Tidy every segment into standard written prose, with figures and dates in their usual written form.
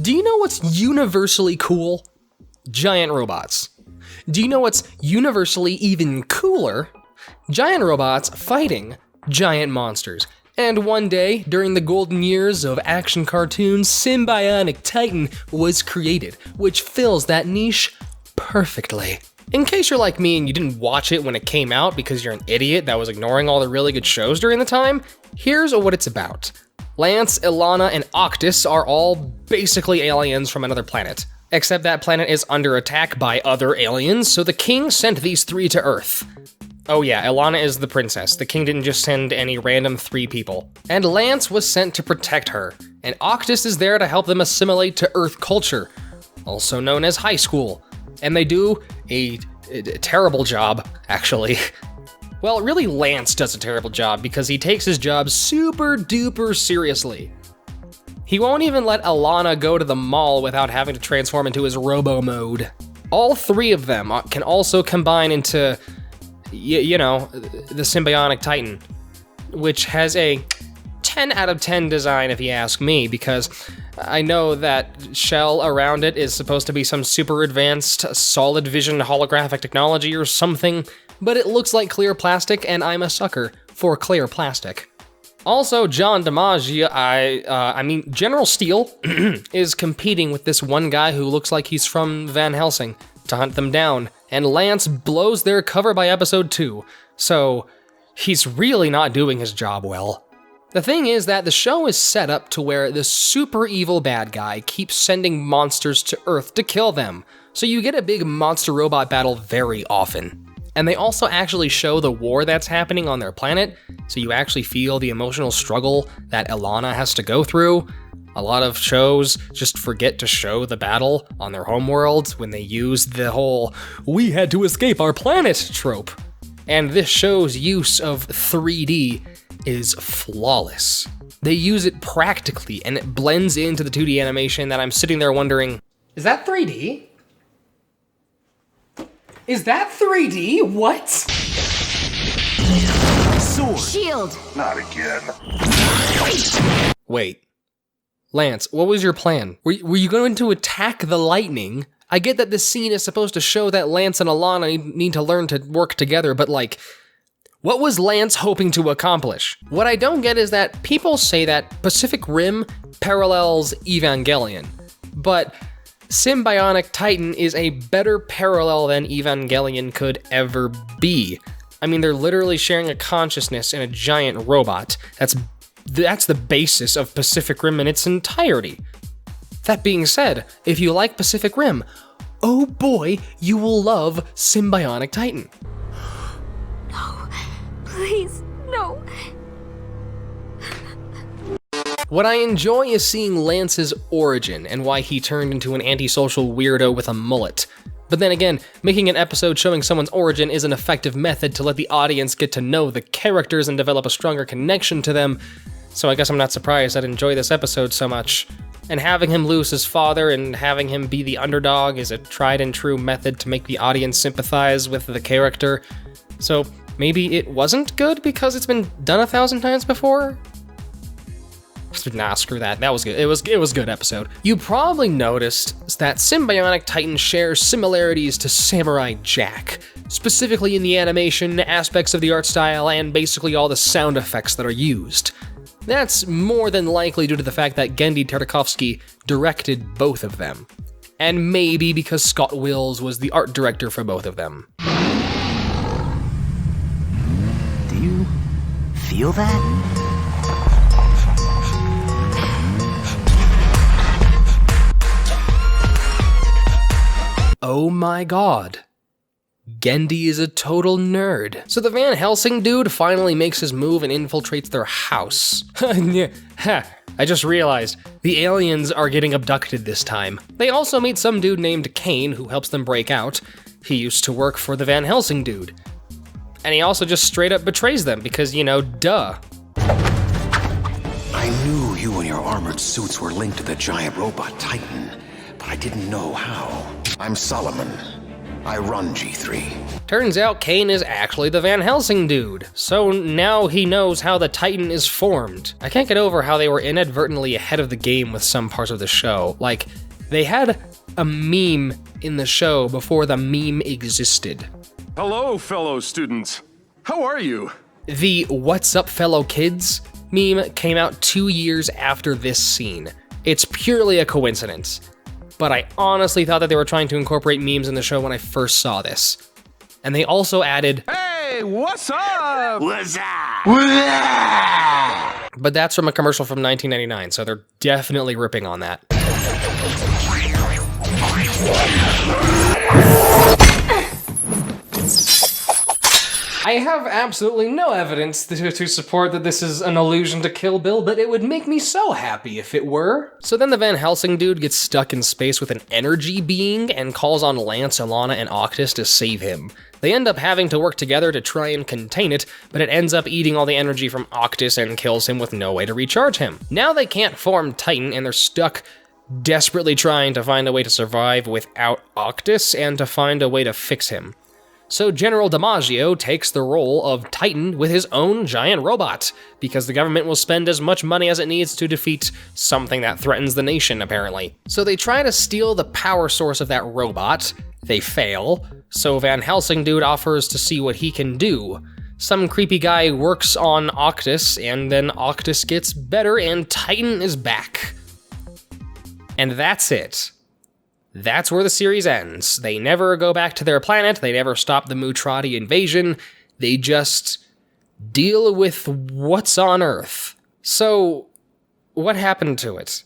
Do you know what's universally cool? Giant robots. Do you know what's universally even cooler? Giant robots fighting giant monsters. And one day, during the golden years of action cartoons, Sym-Bionic Titan was created, which fills that niche perfectly. In case you're like me and you didn't watch it when it came out because you're an idiot that was ignoring all the really good shows during the time, here's what it's about. Lance, Ilana, and Octus are all basically aliens from another planet. Except that planet is under attack by other aliens, so the king sent these 3 to Earth. Oh yeah, Ilana is the princess. The king didn't just send any random 3 people. And Lance was sent to protect her, and Octus is there to help them assimilate to Earth culture, also known as high school. And they do a terrible job, actually. Well, really Lance does a terrible job because he takes his job super duper seriously. He won't even let Ilana go to the mall without having to transform into his robo mode. All 3 of them can also combine into, you know, the Sym-Bionic Titan, which has a 10 out of 10 design if you ask me, because I know that shell around it is supposed to be some super advanced solid vision holographic technology or something, but it looks like clear plastic and I'm a sucker for clear plastic. Also, John DiMaggio, General Steel is competing with this one guy who looks like he's from Van Helsing to hunt them down, and Lance blows their cover by episode 2, so he's really not doing his job well. The thing is that the show is set up to where the super evil bad guy keeps sending monsters to Earth to kill them, so you get a big monster robot battle very often. And they also actually show the war that's happening on their planet, so you actually feel the emotional struggle that Ilana has to go through. A lot of shows just forget to show the battle on their homeworlds when they use the whole "we had to escape our planet" trope. And this show's use of 3D is flawless. They use it practically, and it blends into the 2D animation that I'm sitting there wondering, is that 3D? Is that 3D? What? Sword. Shield. Not again. Wait. Lance, what was your plan? Were you going to attack the lightning? I get that this scene is supposed to show that Lance and Ilana need to learn to work together, but like, what was Lance hoping to accomplish? What I don't get is that people say that Pacific Rim parallels Evangelion, but Sym-Bionic Titan is a better parallel than Evangelion could ever be. I mean, they're literally sharing a consciousness in a giant robot. That's the basis of Pacific Rim in its entirety. That being said, if you like Pacific Rim, oh boy, you will love Sym-Bionic Titan. No, please, no. What I enjoy is seeing Lance's origin and why he turned into an antisocial weirdo with a mullet. But then again, making an episode showing someone's origin is an effective method to let the audience get to know the characters and develop a stronger connection to them, so I guess I'm not surprised I'd enjoy this episode so much. And having him lose his father and having him be the underdog is a tried and true method to make the audience sympathize with the character. So maybe it wasn't good because it's been done 1,000 times before? Nah, screw that. That was good. It was a good episode. You probably noticed that Sym-Bionic Titan shares similarities to Samurai Jack, specifically in the animation, aspects of the art style, and basically all the sound effects that are used. That's more than likely due to the fact that Genndy Tartakovsky directed both of them. And maybe because Scott Wills was the art director for both of them. Do you feel that? Oh my god. Genndy is a total nerd. So the Van Helsing dude finally makes his move and infiltrates their house. I just realized, the aliens are getting abducted this time. They also meet some dude named Kane who helps them break out. He used to work for the Van Helsing dude. And he also just straight up betrays them because, you know, duh. I knew you and your armored suits were linked to the giant robot Titan, but I didn't know how. I'm Solomon. I run G3. Turns out Kane is actually the Van Helsing dude, so now he knows how the Titan is formed. I can't get over how they were inadvertently ahead of the game with some parts of the show. Like, they had a meme in the show before the meme existed. Hello, fellow students. How are you? The "What's up, fellow kids" meme came out 2 years after this scene. It's purely a coincidence, but I honestly thought that they were trying to incorporate memes in the show when I first saw this. And they also added, Hey, what's up? What's up? but that's from a commercial from 1999, so they're definitely ripping on that. I have absolutely no evidence to support that this is an allusion to Kill Bill, but it would make me so happy if it were. So then the Van Helsing dude gets stuck in space with an energy being and calls on Lance, Ilana, and Octus to save him. They end up having to work together to try and contain it, but it ends up eating all the energy from Octus and kills him with no way to recharge him. Now they can't form Titan and they're stuck desperately trying to find a way to survive without Octus and to find a way to fix him. So General DiMaggio takes the role of Titan with his own giant robot, because the government will spend as much money as it needs to defeat something that threatens the nation, apparently. So they try to steal the power source of that robot. They fail, so Van Helsing dude offers to see what he can do. Some creepy guy works on Octus, and then Octus gets better and Titan is back. And that's it. That's where the series ends. They never go back to their planet, they never stop the Mutrati invasion, they just deal with what's on Earth. So, what happened to it?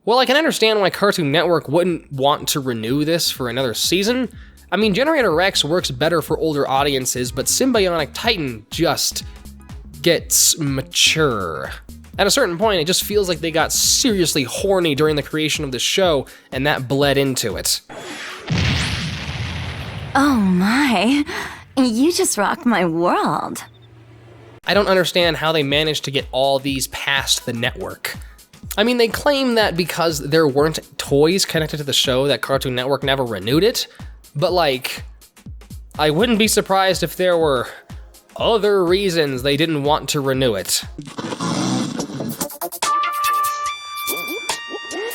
Well, I can understand why Cartoon Network wouldn't want to renew this for another season. I mean, Generator Rex works better for older audiences, but Sym-Bionic Titan just gets mature. At a certain point, it just feels like they got seriously horny during the creation of the show, and that bled into it. Oh my, you just rocked my world. I don't understand how they managed to get all these past the network. I mean, they claim that because there weren't toys connected to the show that Cartoon Network never renewed it, but like, I wouldn't be surprised if there were other reasons they didn't want to renew it.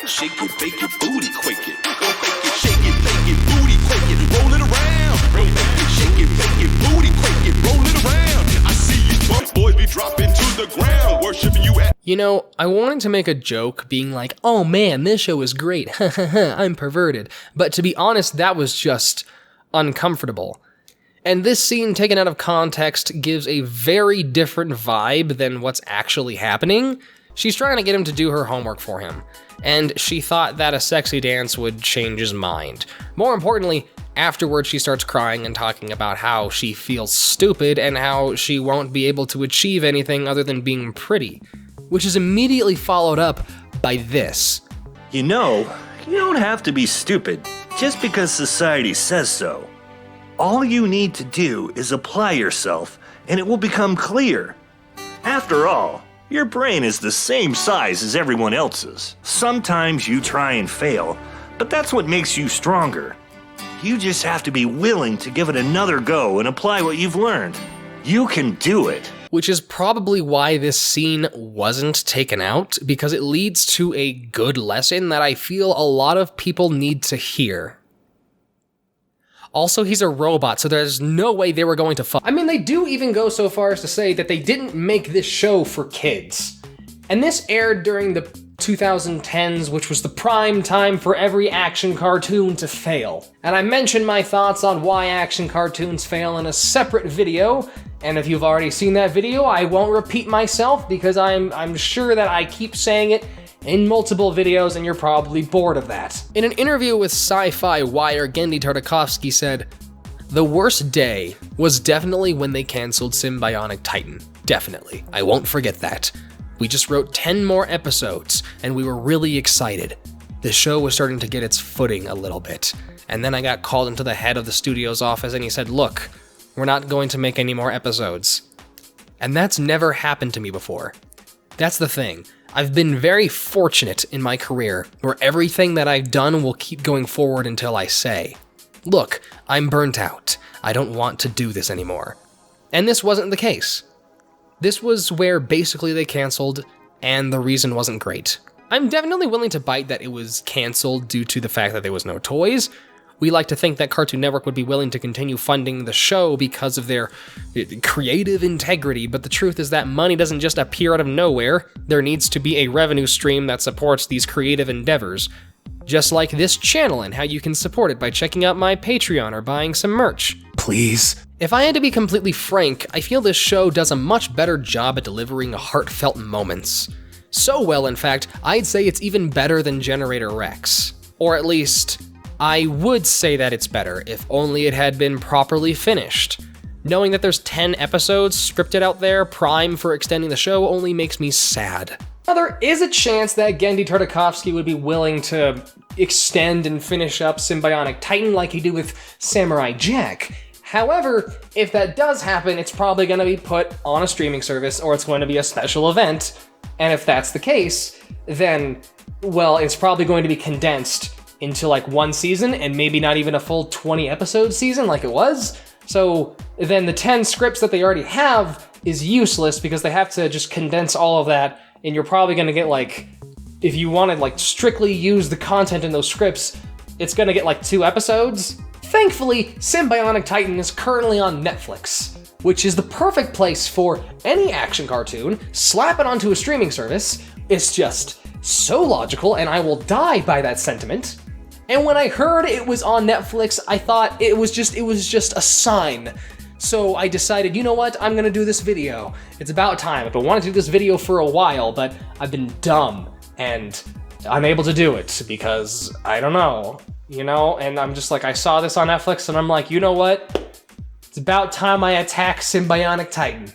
Shake it, bake it, booty, quake it. Go fake it, shake it, bake it, booty, quake it. Roll it around. Roll it, shake it, bake it, booty, quake it. Roll it around. I see you bump boys be dropping to the ground, worshiping you at. You know, I wanted to make a joke being like, oh man, this show is great, I'm perverted. But to be honest, that was just uncomfortable. And this scene taken out of context gives a very different vibe than what's actually happening. She's trying to get him to do her homework for him, and she thought that a sexy dance would change his mind. More importantly, afterwards she starts crying and talking about how she feels stupid and how she won't be able to achieve anything other than being pretty, which is immediately followed up by this. You know, you don't have to be stupid just because society says so. All you need to do is apply yourself and it will become clear. After all, your brain is the same size as everyone else's. Sometimes you try and fail, but that's what makes you stronger. You just have to be willing to give it another go and apply what you've learned. You can do it. Which is probably why this scene wasn't taken out, because it leads to a good lesson that I feel a lot of people need to hear. Also, he's a robot, so there's no way they were going to fuck. I mean, they do even go so far as to say that they didn't make this show for kids. And this aired during the 2010s, which was the prime time for every action cartoon to fail. And I mentioned my thoughts on why action cartoons fail in a separate video, and if you've already seen that video, I won't repeat myself because I'm sure that I keep saying it in multiple videos and you're probably bored of that. In an interview with Sci-Fi Wire, Genndy Tartakovsky said, "The worst day was definitely when they canceled Sym-Bionic Titan. Definitely. I won't forget that. We just wrote 10 more episodes and we were really excited. The show was starting to get its footing a little bit. And then I got called into the head of the studio's office and he said, look, we're not going to make any more episodes." And that's never happened to me before. That's the thing. I've been very fortunate in my career, where everything that I've done will keep going forward until I say. look, I'm burnt out. I don't want to do this anymore. And this wasn't the case. This was where basically they canceled, and the reason wasn't great. I'm definitely willing to bite that it was canceled due to the fact that there was no toys. We like to think that Cartoon Network would be willing to continue funding the show because of their creative integrity, but the truth is that money doesn't just appear out of nowhere. There needs to be a revenue stream that supports these creative endeavors. Just like this channel and how you can support it by checking out my Patreon or buying some merch. Please. If I had to be completely frank, I feel this show does a much better job at delivering heartfelt moments. So well, in fact, I'd say it's even better than Generator Rex. Or at least, I would say that it's better if only it had been properly finished. Knowing that there's 10 episodes scripted out there, prime for extending the show, only makes me sad. Now, there is a chance that Genndy Tartakovsky would be willing to extend and finish up Sym-Bionic Titan like he did with Samurai Jack. However, if that does happen, it's probably going to be put on a streaming service or it's going to be a special event. And if that's the case, then, well, it's probably going to be condensed into like one season and maybe not even a full 20 episode season like it was. So then the 10 scripts that they already have is useless because they have to just condense all of that, and you're probably going to get like, if you want to like strictly use the content in those scripts, it's going to get like 2 episodes. Thankfully, Sym-Bionic Titan is currently on Netflix, which is the perfect place for any action cartoon. Slap it onto a streaming service. It's just so logical, and I will die by that sentiment. And when I heard it was on Netflix, I thought it was just a sign. So I decided, you know what, I'm gonna do this video. It's about time. I've been wanting to do this video for a while, but I've been dumb and unable to do it because I don't know, you know? And I'm just like, I saw this on Netflix and I'm like, you know what? It's about time I attack Sym-Bionic Titan.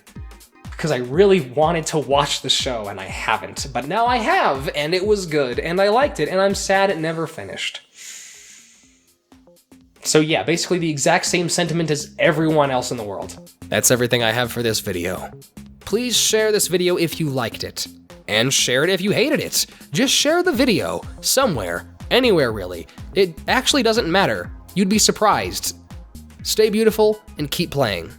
Because I really wanted to watch the show and I haven't. But now I have, and it was good, and I liked it, and I'm sad it never finished. So yeah, basically the exact same sentiment as everyone else in the world. That's everything I have for this video. Please share this video if you liked it. And share it if you hated it. Just share the video, somewhere, anywhere really. It actually doesn't matter. You'd be surprised. Stay beautiful and keep playing.